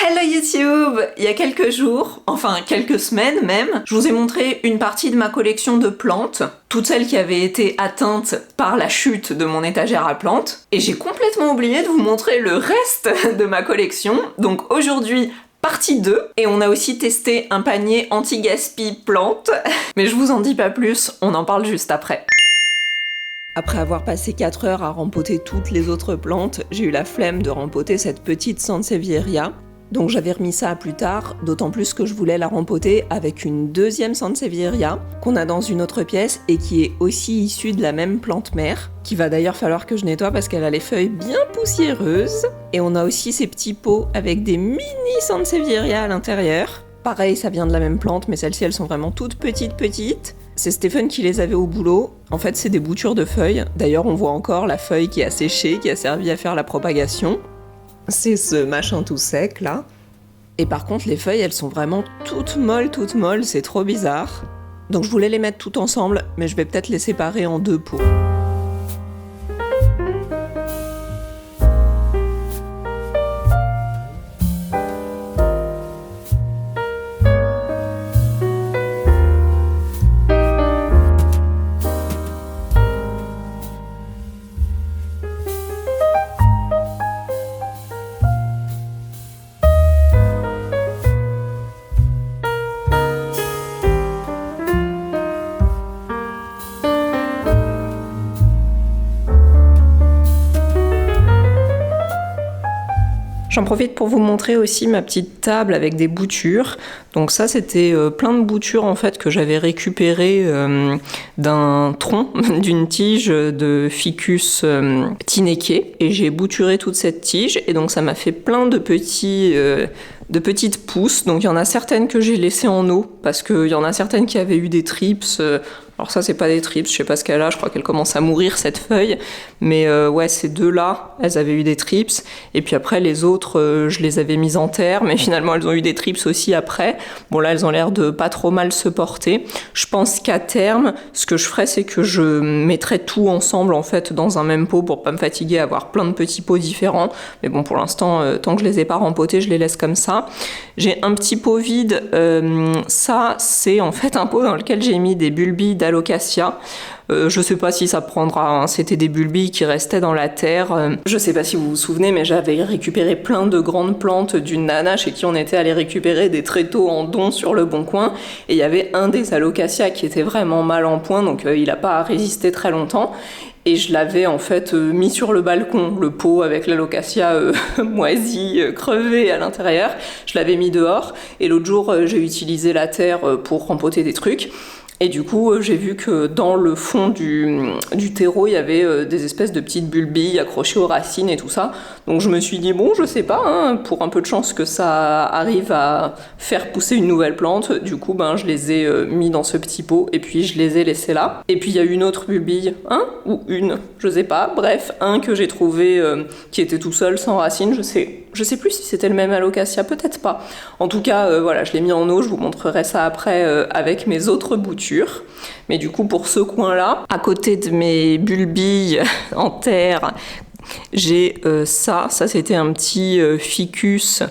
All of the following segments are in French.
Hello YouTube! Il y a quelques jours, enfin quelques semaines même, je vous ai montré une partie de ma collection de plantes, toutes celles qui avaient été atteintes par la chute de mon étagère à plantes, et j'ai complètement oublié de vous montrer le reste de ma collection. Donc aujourd'hui, partie 2, et on a aussi testé un panier anti-gaspi plantes, mais je vous en dis pas plus, on en parle juste après. Après avoir passé 4 heures à rempoter toutes les autres plantes, j'ai eu la flemme de rempoter cette petite Sansevieria. Donc j'avais remis ça à plus tard, d'autant plus que je voulais la rempoter avec une deuxième Sansevieria qu'on a dans une autre pièce et qui est aussi issue de la même plante mère, qui va d'ailleurs falloir que je nettoie parce qu'elle a les feuilles bien poussiéreuses. Et on a aussi ces petits pots avec des mini Sansevieria à l'intérieur. Pareil, ça vient de la même plante, mais celles-ci elles sont vraiment toutes petites. C'est Stéphane qui les avait au boulot. En fait, c'est des boutures de feuilles. D'ailleurs, on voit encore la feuille qui a séché, qui a servi à faire la propagation. C'est ce machin tout sec là. Et par contre les feuilles elles sont vraiment toutes molles, c'est trop bizarre. Donc je voulais les mettre toutes ensemble, mais je vais peut-être les séparer en 2 pots. J'en profite pour vous montrer aussi ma petite table avec des boutures. Donc ça c'était plein de boutures en fait que j'avais récupérées d'un tronc, d'une tige de Ficus tineke. Et j'ai bouturé toute cette tige et donc ça m'a fait plein de petites pousses. Donc il y en a certaines que j'ai laissées en eau parce qu'il y en a certaines qui avaient eu des trips. Alors ça c'est pas des trips, je sais pas ce qu'elle a, je crois qu'elle commence à mourir cette feuille. Mais ouais, ces deux-là, elles avaient eu des trips. Et puis après les autres, je les avais mises en terre, mais finalement elles ont eu des trips aussi après. Bon là elles ont l'air de pas trop mal se porter. Je pense qu'à terme, ce que je ferais c'est que je mettrais tout ensemble en fait dans un même pot pour pas me fatiguer à avoir plein de petits pots différents. Mais bon pour l'instant, tant que je les ai pas rempotés, je les laisse comme ça. J'ai un petit pot vide, ça c'est en fait un pot dans lequel j'ai mis des bulbilles d'Alocasia. Je sais pas si ça prendra, hein. C'était des bulbilles qui restaient dans la terre. Je sais pas si vous vous souvenez, mais j'avais récupéré plein de grandes plantes d'une nana chez qui on était allé récupérer des tréteaux en don sur le Bon Coin. Et il y avait un des Alocasia qui était vraiment mal en point, donc il a pas résisté très longtemps. Et je l'avais en fait mis sur le balcon, le pot avec l'Alocasia moisi, crevé à l'intérieur. Je l'avais mis dehors. Et l'autre jour, j'ai utilisé la terre pour rempoter des trucs. Et du coup, j'ai vu que dans le fond du terreau, il y avait des espèces de petites bulbilles accrochées aux racines et tout ça. Donc je me suis dit, bon, je sais pas, hein, pour un peu de chance que ça arrive à faire pousser une nouvelle plante, du coup, je les ai mis dans ce petit pot et puis je les ai laissés là. Et puis il y a une autre bulbille, ou une, je sais pas, bref, un que j'ai trouvé qui était tout seul, sans racines, je sais plus si c'était le même Alocasia, peut-être pas. En tout cas, voilà, je l'ai mis en eau, je vous montrerai ça après avec mes autres boutures. Mais du coup, pour ce coin-là, à côté de mes bulbilles en terre, j'ai ça c'était un petit ficus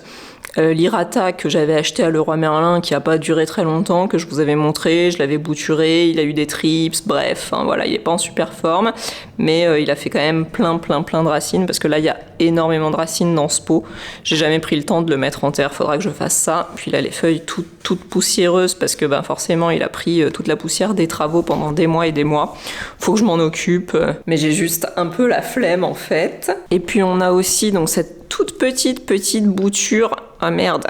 l'Irata que j'avais acheté à Leroy Merlin qui a pas duré très longtemps, que je vous avais montré, je l'avais bouturé, il a eu des trips, bref, voilà, il est pas en super forme, mais il a fait quand même plein de racines, parce que là il y a énormément de racines dans ce pot. J'ai jamais pris le temps de le mettre en terre, faudra que je fasse ça. Puis là les feuilles toutes poussiéreuses, parce que forcément il a pris toute la poussière des travaux pendant des mois et des mois. Faut que je m'en occupe, mais j'ai juste un peu la flemme en fait. Et puis on a aussi donc cette toute petite bouture, ah merde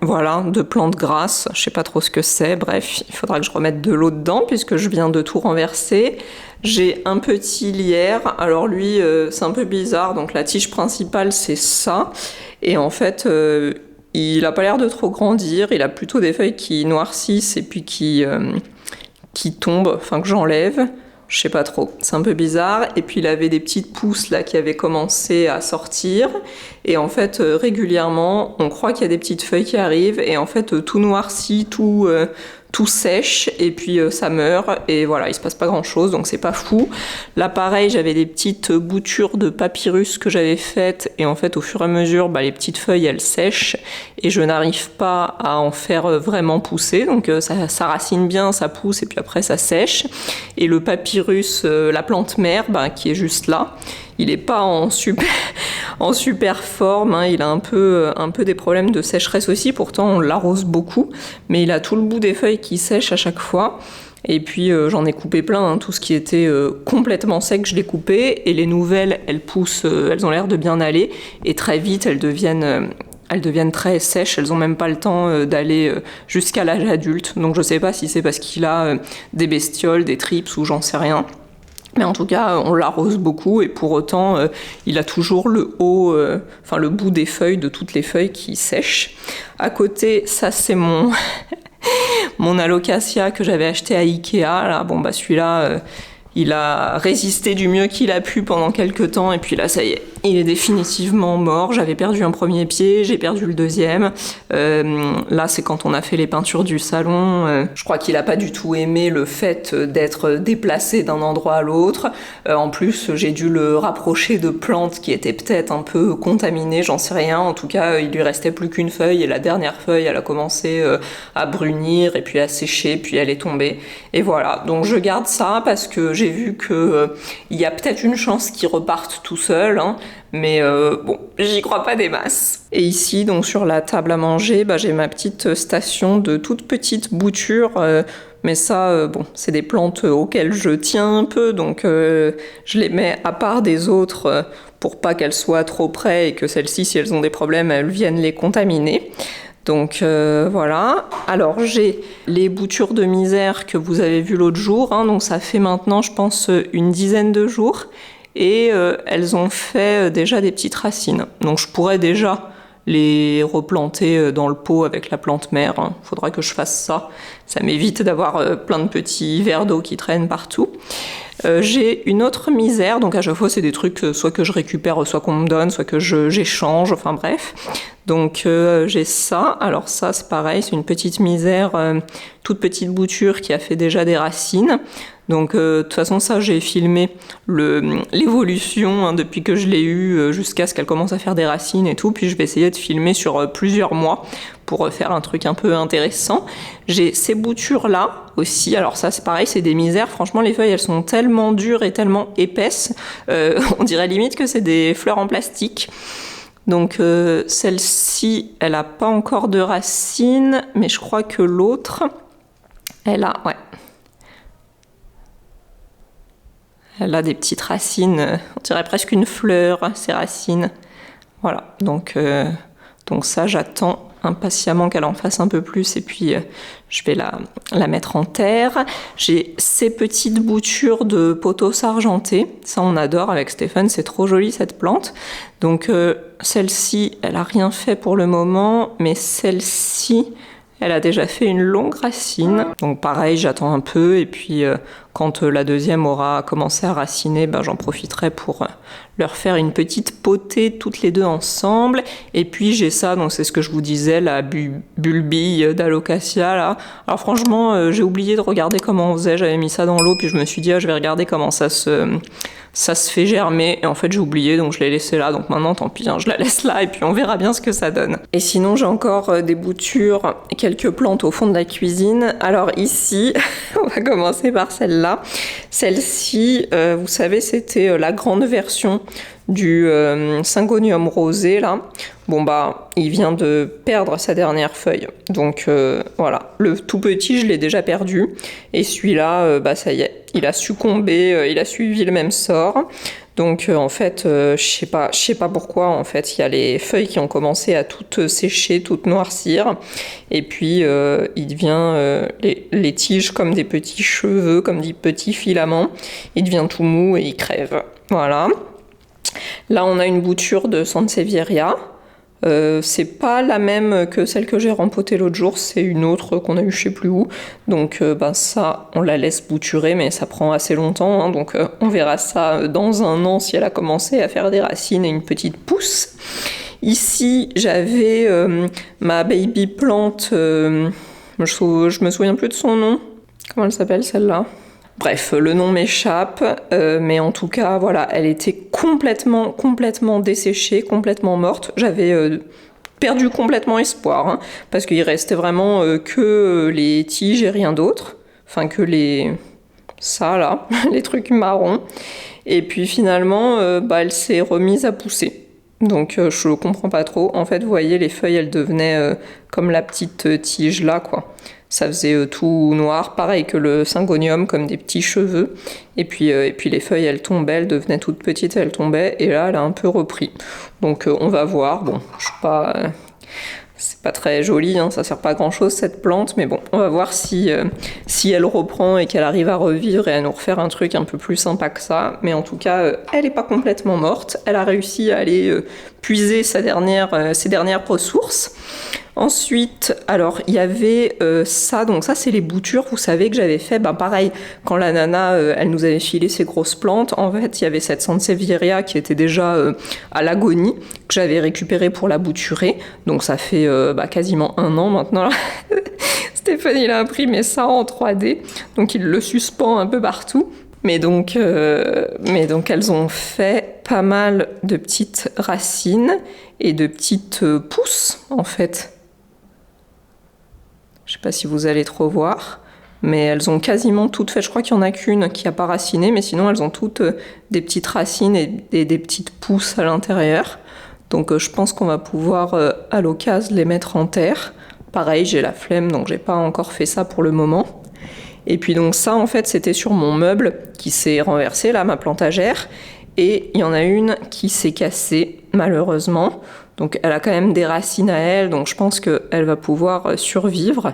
voilà, de plantes grasses, je sais pas trop ce que c'est, bref, il faudra que je remette de l'eau dedans puisque je viens de tout renverser. J'ai un petit lierre, alors lui c'est un peu bizarre, donc la tige principale c'est ça, et en fait il a pas l'air de trop grandir, il a plutôt des feuilles qui noircissent et puis qui tombent, enfin que j'enlève. Je sais pas trop, c'est un peu bizarre. Et puis il avait des petites pousses là qui avaient commencé à sortir. Et en fait, régulièrement, on croit qu'il y a des petites feuilles qui arrivent. Et en fait, tout noirci, tout tout sèche et puis ça meurt et voilà, il se passe pas grand chose, donc c'est pas fou. Là pareil, j'avais des petites boutures de papyrus que j'avais faites et en fait au fur et à mesure les petites feuilles elles sèchent et je n'arrive pas à en faire vraiment pousser, donc ça racine bien, ça pousse et puis après ça sèche. Et le papyrus, la plante mère qui est juste là, il est pas en super forme, hein. Il a un peu des problèmes de sécheresse aussi, pourtant on l'arrose beaucoup, mais il a tout le bout des feuilles qui sèchent à chaque fois. Et puis j'en ai coupé plein, hein. Tout ce qui était complètement sec, je l'ai coupé, et les nouvelles, elles poussent, elles ont l'air de bien aller, et très vite elles deviennent très sèches, elles ont même pas le temps d'aller jusqu'à l'âge adulte. Donc je sais pas si c'est parce qu'il a des bestioles, des trips ou j'en sais rien. Mais en tout cas, on l'arrose beaucoup et pour autant, il a toujours le haut, le bout des feuilles, de toutes les feuilles qui sèchent. À côté, ça c'est mon alocasia que j'avais acheté à Ikea. Là, celui-là, il a résisté du mieux qu'il a pu pendant quelques temps et puis là, ça y est, il est définitivement mort. J'avais perdu un premier pied, j'ai perdu le deuxième. Là, c'est quand on a fait les peintures du salon. Je crois qu'il a pas du tout aimé le fait d'être déplacé d'un endroit à l'autre. En plus, j'ai dû le rapprocher de plantes qui étaient peut-être un peu contaminées, j'en sais rien. En tout cas, il lui restait plus qu'une feuille et la dernière feuille, elle a commencé à brunir et puis à sécher, puis elle est tombée. Et voilà, donc je garde ça parce que j'ai vu que il y a peut-être une chance qu'il reparte tout seul, hein. Mais j'y crois pas des masses. Et ici, donc sur la table à manger, j'ai ma petite station de toutes petites boutures. Mais ça, c'est des plantes auxquelles je tiens un peu, donc je les mets à part des autres pour pas qu'elles soient trop près et que celles-ci, si elles ont des problèmes, elles viennent les contaminer. Donc voilà. Alors j'ai les boutures de misère que vous avez vues l'autre jour, hein, donc ça fait maintenant, je pense, une dizaine de jours. Et elles ont fait déjà des petites racines. Donc je pourrais déjà les replanter dans le pot avec la plante mère. Hein. Faudra que je fasse ça. Ça m'évite d'avoir plein de petits verres d'eau qui traînent partout. J'ai une autre misère, donc à chaque fois c'est des trucs soit que je récupère, soit qu'on me donne, soit que j'échange, enfin bref. Donc j'ai ça, alors ça c'est pareil, c'est une petite misère, toute petite bouture qui a fait déjà des racines. Donc de toute façon ça j'ai filmé l'évolution hein, depuis que je l'ai eu jusqu'à ce qu'elle commence à faire des racines et tout, puis je vais essayer de filmer sur plusieurs mois pour faire un truc un peu intéressant. J'ai ces boutures là aussi, alors ça c'est pareil, c'est des misères, franchement les feuilles elles sont tellement dures et tellement épaisses, on dirait limite que c'est des fleurs en plastique. Donc celle-ci elle a pas encore de racines, mais je crois que l'autre elle a, ouais. Elle a des petites racines, on dirait presque une fleur, ces racines. Voilà, donc ça, j'attends impatiemment qu'elle en fasse un peu plus et puis je vais la mettre en terre. J'ai ces petites boutures de pothos argentés, ça on adore avec Stéphane, c'est trop joli cette plante. Donc celle-ci, elle a rien fait pour le moment, mais celle-ci, elle a déjà fait une longue racine, donc pareil, j'attends un peu, et puis quand la deuxième aura commencé à raciner, j'en profiterai pour leur faire une petite potée toutes les deux ensemble. Et puis j'ai ça, donc c'est ce que je vous disais, la bulbille d'alocasia là. Alors franchement, j'ai oublié de regarder comment on faisait, j'avais mis ça dans l'eau, puis je me suis dit, je vais regarder comment ça se fait germer, et en fait j'ai oublié, donc je l'ai laissé là, donc maintenant tant pis, hein, je la laisse là et puis on verra bien ce que ça donne. Et sinon j'ai encore des boutures, quelques plantes au fond de la cuisine. Alors ici, on va commencer par celle-là. Celle-ci, vous savez, c'était la grande version du Syngonium rosé là. Il vient de perdre sa dernière feuille, donc voilà, le tout petit je l'ai déjà perdu, et celui-là ça y est, il a succombé, il a suivi le même sort. Donc en fait, je sais pas pourquoi, en fait, il y a les feuilles qui ont commencé à toutes sécher, toutes noircir, et puis il devient les tiges comme des petits cheveux, comme des petits filaments, il devient tout mou et il crève. Voilà. Là, on a une bouture de Sansevieria. C'est pas la même que celle que j'ai rempotée l'autre jour, c'est une autre qu'on a eu je sais plus où. Donc ça, on la laisse bouturer, mais ça prend assez longtemps, hein, donc on verra ça dans un an si elle a commencé à faire des racines et une petite pousse. Ici, j'avais ma baby plante, Je me souviens plus de son nom. Comment elle s'appelle celle-là? Bref, le nom m'échappe, mais en tout cas, voilà, elle était complètement desséchée, complètement morte. J'avais perdu complètement espoir, hein, parce qu'il restait vraiment que les tiges et rien d'autre. Enfin, que ça là, les trucs marrons. Et puis finalement, elle s'est remise à pousser. Donc je comprends pas trop. En fait, vous voyez, les feuilles, elles devenaient comme la petite tige là, quoi. Ça faisait tout noir, pareil que le syngonium, comme des petits cheveux. Et puis les feuilles, elles tombaient, elles devenaient toutes petites, elles tombaient. Et là, elle a un peu repris. Donc on va voir. Bon, je suis pas... c'est pas très joli, hein, ça sert pas à grand chose cette plante, mais bon, on va voir si elle reprend et qu'elle arrive à revivre et à nous refaire un truc un peu plus sympa que ça. Mais en tout cas, elle est pas complètement morte, elle a réussi à aller puiser ses dernières ressources. Ensuite, alors il y avait ça, donc ça c'est les boutures, vous savez que j'avais fait, pareil, quand la nana, elle nous avait filé ses grosses plantes, en fait il y avait cette Sansevieria qui était déjà à l'agonie, que j'avais récupérée pour la bouturer, donc ça fait quasiment 1 an maintenant. Stéphane il a imprimé ça en 3D, donc il le suspend un peu partout. Mais donc elles ont fait pas mal de petites racines et de petites pousses en fait. Je sais pas si vous allez trop voir, mais elles ont quasiment toutes fait. Je crois qu'il y en a qu'une qui a pas raciné, mais sinon elles ont toutes des petites racines et des petites pousses à l'intérieur. Donc je pense qu'on va pouvoir à l'occasion les mettre en terre. Pareil, j'ai la flemme, donc j'ai pas encore fait ça pour le moment. Et puis donc ça, en fait, c'était sur mon meuble qui s'est renversé, là, ma plantagère. Et il y en a une qui s'est cassée, malheureusement. Donc elle a quand même des racines à elle, donc je pense qu'elle va pouvoir survivre.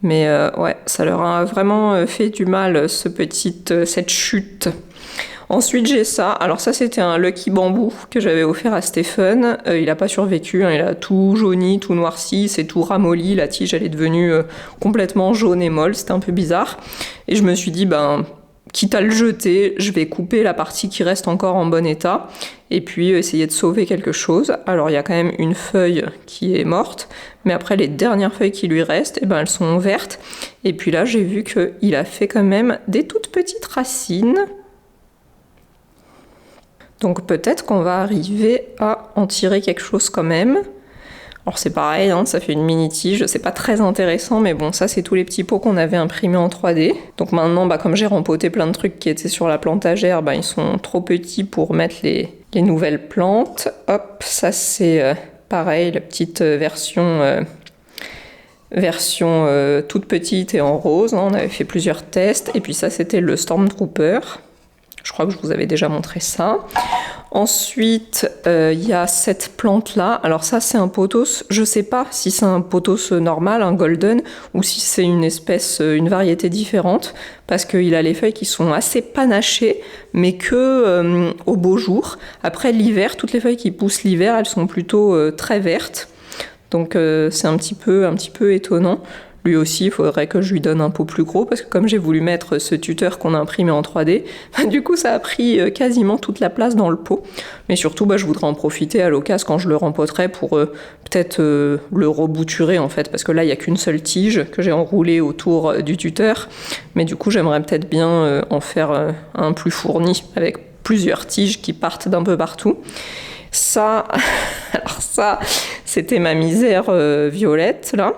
Mais ouais, ça leur a vraiment fait du mal, cette chute. Ensuite, j'ai ça. Alors ça, c'était un Lucky Bamboo que j'avais offert à Stéphane. Il n'a pas survécu, hein. Il a tout jauni, tout noirci, c'est tout ramolli. La tige, elle est devenue complètement jaune et molle. C'était un peu bizarre. Et je me suis dit, quitte à le jeter, je vais couper la partie qui reste encore en bon état et puis essayer de sauver quelque chose. Alors il y a quand même une feuille qui est morte, mais après les dernières feuilles qui lui restent, elles sont vertes. Et puis là, j'ai vu qu'il a fait quand même des toutes petites racines. Donc peut-être qu'on va arriver à en tirer quelque chose quand même. Alors c'est pareil, hein, ça fait une mini tige, c'est pas très intéressant, mais bon, ça c'est tous les petits pots qu'on avait imprimés en 3D. Donc maintenant, comme j'ai rempoté plein de trucs qui étaient sur la plantagère, ils sont trop petits pour mettre les nouvelles plantes. Hop, ça c'est pareil, la petite version toute petite et en rose, hein, on avait fait plusieurs tests. Et puis ça c'était le Stormtrooper. Je crois que je vous avais déjà montré ça. Ensuite, il y a cette plante-là. Alors ça, c'est un pothos. Je ne sais pas si c'est un pothos normal, un golden, ou si c'est une variété différente, parce qu'il a les feuilles qui sont assez panachées, mais que au beau jour. Après l'hiver, toutes les feuilles qui poussent l'hiver, elles sont plutôt très vertes. Donc c'est un petit peu étonnant. Lui aussi, il faudrait que je lui donne un pot plus gros, parce que comme j'ai voulu mettre ce tuteur qu'on a imprimé en 3D, du coup ça a pris quasiment toute la place dans le pot. Mais surtout, je voudrais en profiter à l'occasion quand je le rempoterai pour peut-être le rebouturer en fait, parce que là il n'y a qu'une seule tige que j'ai enroulée autour du tuteur. Mais du coup, j'aimerais peut-être bien en faire un plus fourni, avec plusieurs tiges qui partent d'un peu partout. Ça, alors ça, c'était ma misère violette là.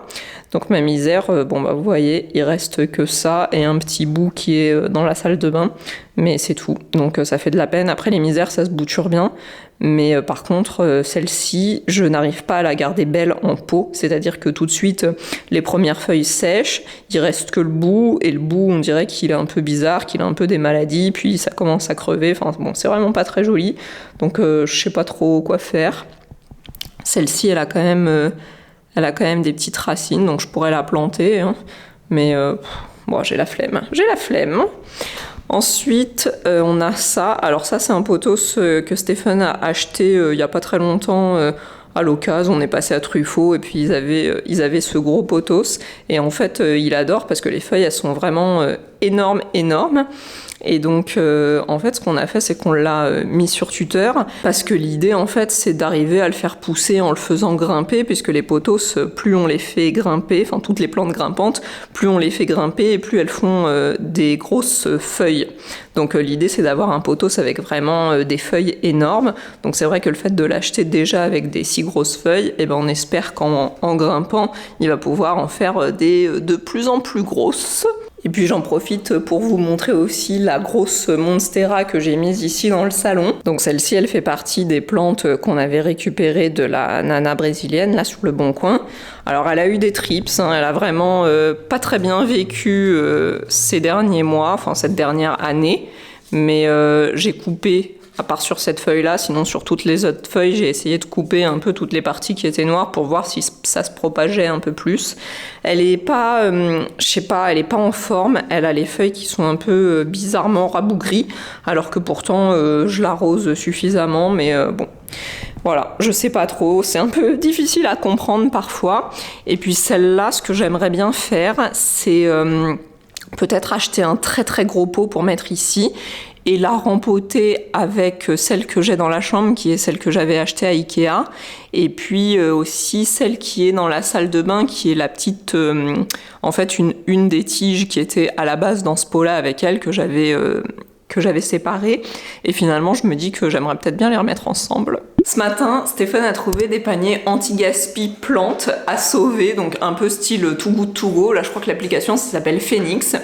Donc ma misère, vous voyez, il reste que ça et un petit bout qui est dans la salle de bain, mais c'est tout. Donc ça fait de la peine. Après les misères, ça se bouture bien, mais par contre celle-ci, je n'arrive pas à la garder belle en pot, c'est-à-dire que tout de suite les premières feuilles sèchent, il reste que le bout, et le bout on dirait qu'il est un peu bizarre, qu'il a un peu des maladies, puis ça commence à crever. Enfin bon, c'est vraiment pas très joli. Donc je sais pas trop quoi faire. Celle-ci, elle a quand même des petites racines, donc je pourrais la planter, hein. Mais j'ai la flemme. Ensuite, on a ça. Alors ça, c'est un pothos que Stéphane a acheté il n'y a pas très longtemps à l'occasion. On est passé à Truffaut et puis ils avaient ce gros pothos. Et en fait, il adore parce que les feuilles, elles sont vraiment énormes. Et donc, en fait, ce qu'on a fait, c'est qu'on l'a mis sur tuteur, parce que l'idée, en fait, c'est d'arriver à le faire pousser en le faisant grimper, puisque les pothos, plus on les fait grimper, enfin toutes les plantes grimpantes, plus on les fait grimper et plus elles font des grosses feuilles. Donc l'idée, c'est d'avoir un pothos avec vraiment des feuilles énormes. Donc c'est vrai que le fait de l'acheter déjà avec des si grosses feuilles, eh ben, on espère qu'en grimpant, il va pouvoir en faire des de plus en plus grosses. Et puis j'en profite pour vous montrer aussi la grosse monstera que j'ai mise ici dans le salon. Donc celle-ci, elle fait partie des plantes qu'on avait récupérées de la nana brésilienne, là sur le Bon Coin. Alors elle a eu des trips, hein, elle a vraiment pas très bien vécu ces derniers mois, enfin cette dernière année. Mais j'ai coupé, à part sur cette feuille-là, sinon sur toutes les autres feuilles, j'ai essayé de couper un peu toutes les parties qui étaient noires pour voir si ça se propageait un peu plus. Elle est pas, je sais pas, elle est pas en forme. Elle a les feuilles qui sont un peu bizarrement rabougries, alors que pourtant je l'arrose suffisamment, mais bon. Voilà, je sais pas trop, c'est un peu difficile à comprendre parfois. Et puis celle-là, ce que j'aimerais bien faire, c'est peut-être acheter un très très gros pot pour mettre ici et la rempoter avec celle que j'ai dans la chambre, qui est celle que j'avais achetée à Ikea, et puis aussi celle qui est dans la salle de bain, qui est la petite, en fait une des tiges qui était à la base dans ce pot-là avec elle, que j'avais séparées, et finalement je me dis que j'aimerais peut-être bien les remettre ensemble. Ce matin, Stéphane a trouvé des paniers anti-gaspi plantes à sauver, donc un peu style Too Good To Go. Là, je crois que l'application, ça s'appelle Phoenix.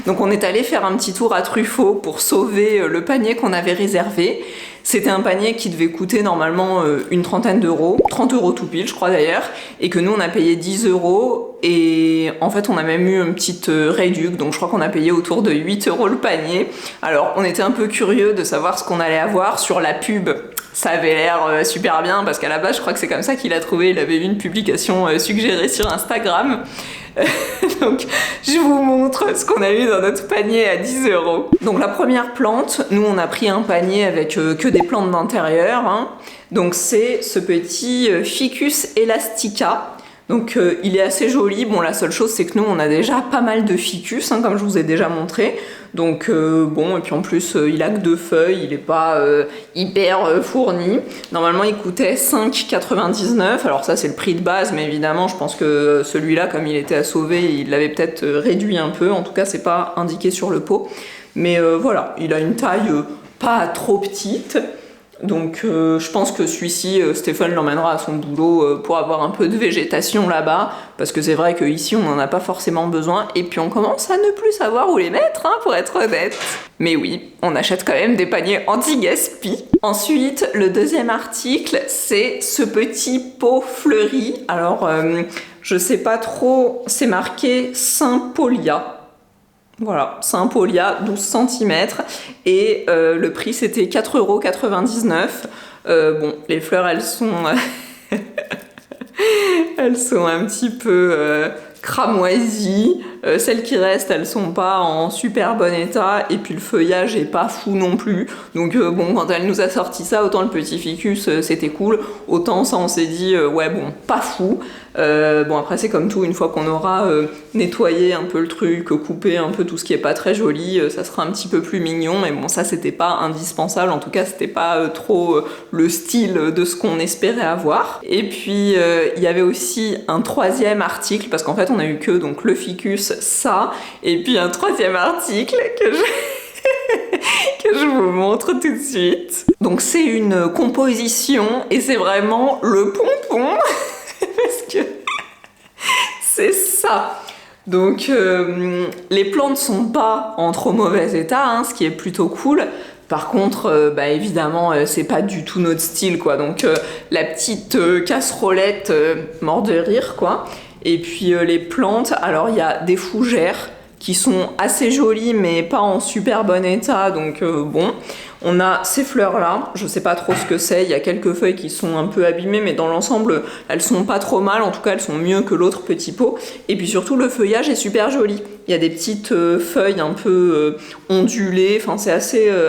Donc on est allé faire un petit tour à Truffaut pour sauver le panier qu'on avait réservé. C'était un panier qui devait coûter normalement une trentaine d'euros, 30 euros tout pile je crois d'ailleurs, et que nous on a payé 10 euros, et en fait on a même eu une petite réduc, donc je crois qu'on a payé autour de 8 euros le panier. Alors on était un peu curieux de savoir ce qu'on allait avoir sur la pub. Ça avait l'air super bien, parce qu'à la base je crois que c'est comme ça qu'il a trouvé, il avait vu une publication suggérée sur Instagram. Donc je vous montre ce qu'on a eu dans notre panier à 10 euros. Donc la première plante, nous on a pris un panier avec que des plantes d'intérieur, hein. Donc c'est ce petit Ficus elastica. Donc il est assez joli. Bon, la seule chose c'est que nous on a déjà pas mal de ficus, hein, comme je vous ai déjà montré. Donc bon, et puis en plus il a que 2 feuilles, il est pas hyper fourni. Normalement il coûtait 5,99. Alors ça c'est le prix de base, mais évidemment je pense que celui-là, comme il était à sauver, il l'avait peut-être réduit un peu. En tout cas c'est pas indiqué sur le pot. Mais voilà, il a une taille pas trop petite. Donc je pense que celui-ci, Stéphane l'emmènera à son boulot pour avoir un peu de végétation là-bas, parce que c'est vrai qu'ici on n'en a pas forcément besoin, et puis on commence à ne plus savoir où les mettre, hein, pour être honnête. Mais oui, on achète quand même des paniers anti-gaspi. Ensuite, le deuxième article, c'est ce petit pot fleuri. Alors je sais pas trop, c'est marqué Saint-Paulia. Voilà, c'est un Polia, 12 cm, et le prix c'était 4,99 €. Bon, les fleurs elles sont elles sont un petit peu cramoisies. Celles qui restent, elles sont pas en super bon état, et puis le feuillage est pas fou non plus. Donc bon, quand elle nous a sorti ça, autant le petit ficus c'était cool, autant ça on s'est dit ouais bon, pas fou. Bon, après c'est comme tout, une fois qu'on aura nettoyé un peu le truc, coupé un peu tout ce qui est pas très joli, ça sera un petit peu plus mignon. Mais bon, ça c'était pas indispensable, en tout cas c'était pas trop le style de ce qu'on espérait avoir. Et puis il y avait aussi un troisième article, parce qu'en fait on a eu que donc le ficus, ça, et puis un troisième article que je vous montre tout de suite. Donc c'est une composition, et c'est vraiment le pompon. Parce que c'est ça. Donc les plantes sont pas en trop mauvais état, hein, ce qui est plutôt cool. Par contre, bah évidemment, c'est pas du tout notre style, quoi. Donc la petite casserolette mort de rire, quoi. Et puis les plantes, alors il y a des fougères qui sont assez jolies mais pas en super bon état, donc bon. On a ces fleurs là, je sais pas trop ce que c'est, il y a quelques feuilles qui sont un peu abîmées, mais dans l'ensemble elles sont pas trop mal, en tout cas elles sont mieux que l'autre petit pot. Et puis surtout le feuillage est super joli, il y a des petites feuilles un peu ondulées, enfin c'est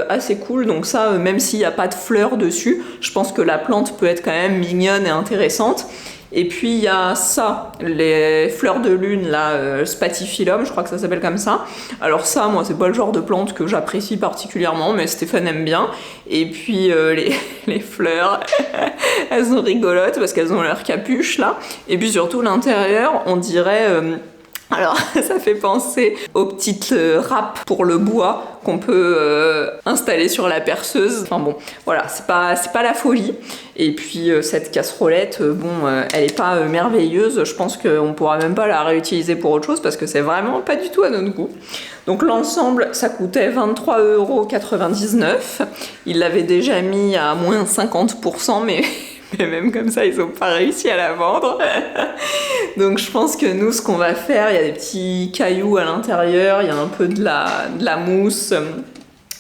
assez cool. Donc ça, même s'il n'y a pas de fleurs dessus, je pense que la plante peut être quand même mignonne et intéressante. Et puis il y a ça, les fleurs de lune, là, Spathiphyllum, je crois que ça s'appelle comme ça. Alors ça, moi, c'est pas le genre de plante que j'apprécie particulièrement, mais Stéphane aime bien. Et puis les fleurs, elles sont rigolotes parce qu'elles ont leur capuche là. Et puis surtout l'intérieur, on dirait... alors, ça fait penser aux petites râpes pour le bois qu'on peut installer sur la perceuse. Enfin bon, voilà, c'est pas la folie. Et puis cette casserolette, elle est pas merveilleuse. Je pense qu'on pourra même pas la réutiliser pour autre chose parce que c'est vraiment pas du tout à notre goût. Donc l'ensemble, ça coûtait 23,99 €. Il l'avait déjà mis à moins 50%, mais même comme ça, ils n'ont pas réussi à la vendre. Donc je pense que nous, ce qu'on va faire, il y a des petits cailloux à l'intérieur, il y a un peu de la mousse.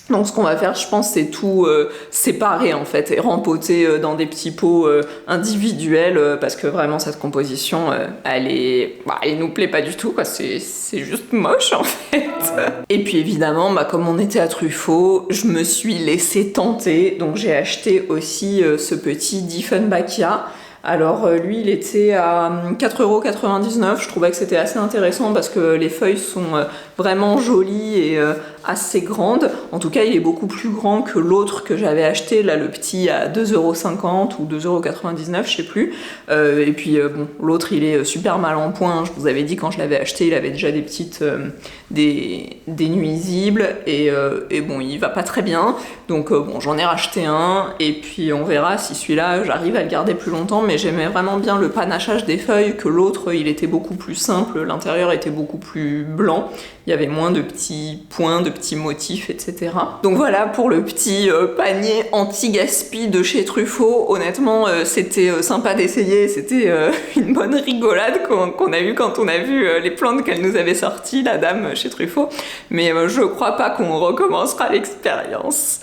Donc ce qu'on va faire, je pense, c'est tout séparer en fait et rempoter dans des petits pots individuels parce que vraiment cette composition, elle nous plaît pas du tout, quoi. C'est juste moche en fait. Et puis évidemment, comme on était à Truffaut, je me suis laissée tenter, donc j'ai acheté aussi ce petit Diefenbachia. Alors lui, il était à 4,99 €. Je trouvais que c'était assez intéressant parce que les feuilles sont vraiment jolies et assez grandes. En tout cas, il est beaucoup plus grand que l'autre que j'avais acheté, là, le petit à 2,50 € ou 2,99 €, je sais plus. Et puis l'autre, il est super mal en point. Je vous avais dit quand je l'avais acheté, il avait déjà des petites des nuisibles et bon, il va pas très bien. Donc j'en ai racheté un et puis on verra si celui-là, j'arrive à le garder plus longtemps. Mais j'aimais vraiment bien le panachage des feuilles, que l'autre, il était beaucoup plus simple, l'intérieur était beaucoup plus blanc, il y avait moins de petits points, de petits motifs, etc. Donc voilà pour le petit panier anti-gaspi de chez Truffaut. Honnêtement, c'était sympa d'essayer, c'était une bonne rigolade qu'on a eue quand on a vu les plantes qu'elle nous avait sorties, la dame chez Truffaut. Mais je crois pas qu'on recommencera l'expérience.